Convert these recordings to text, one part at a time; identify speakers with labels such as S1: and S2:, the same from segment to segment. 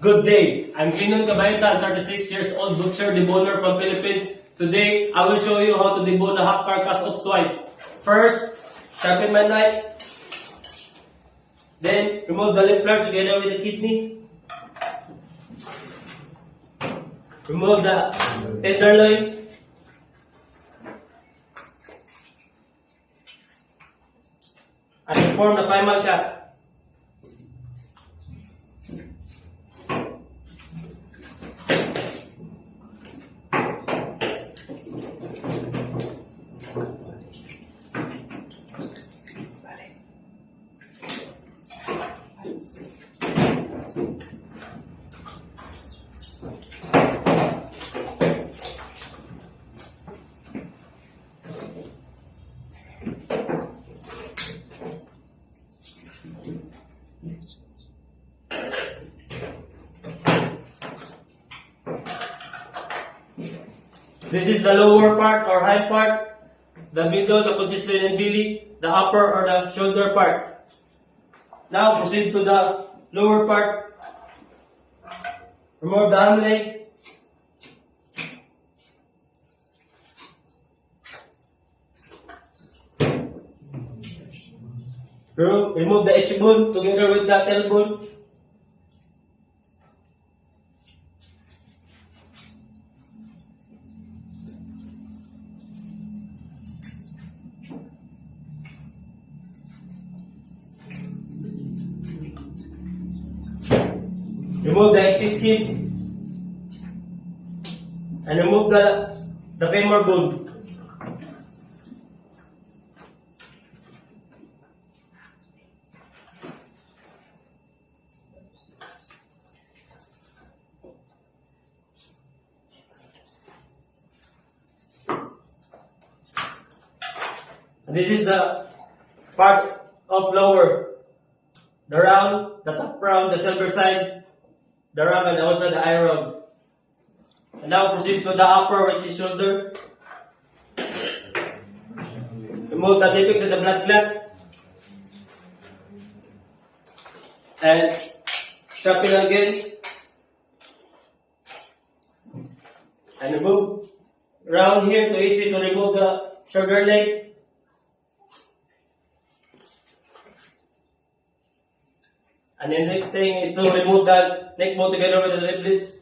S1: Good day. I'm Ginon Cabaytan, 36 years old, butcher deboner from Philippines. Today, I will show you how to debone the half carcass of swine. First, sharpen my knife. Then, remove the lip flap together with the kidney. Remove the tenderloin. And form the primal cut. This is the lower part or high part, the middle, the consistent and belly, the upper or the shoulder part. Now proceed to the lower part. Remove the arm leg. Remove the edge bone together with the tailbone. Remove the excess skin and remove the femur bone. This is the part of lower, the round, the top round, the silver side, the ram and also the eye round. And now proceed to the upper, which is shoulder. Remove the depicts and the blood clots. And strap it again. And remove round here to easy to remove the shoulder leg. And the next thing is to remove the neck bone together with the ribs.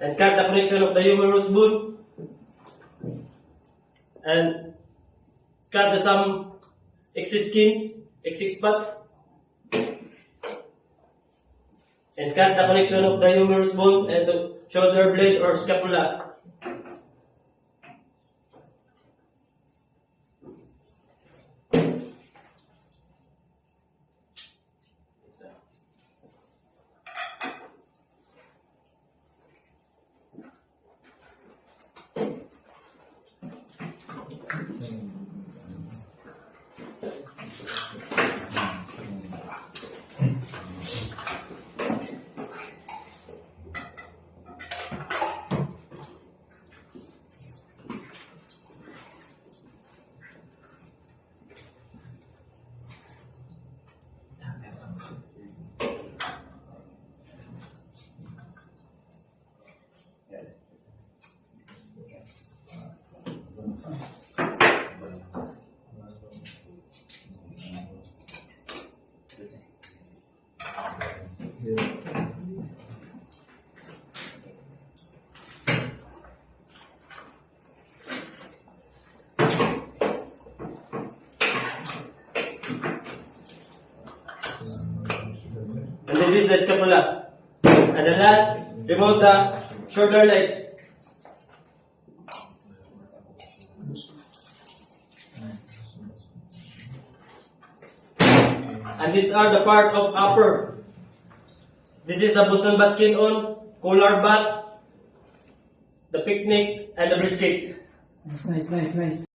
S1: And cut the connection of the humerus bone. And cut some excess skin, excess spots. And cut the connection of the humerus bone and the shoulder blade or scapula. And this is the scapula. And the last, remove the shoulder leg. And these are the part of upper. This is the Boston bat skin on, collar bat, the picnic, and the brisket.
S2: Nice.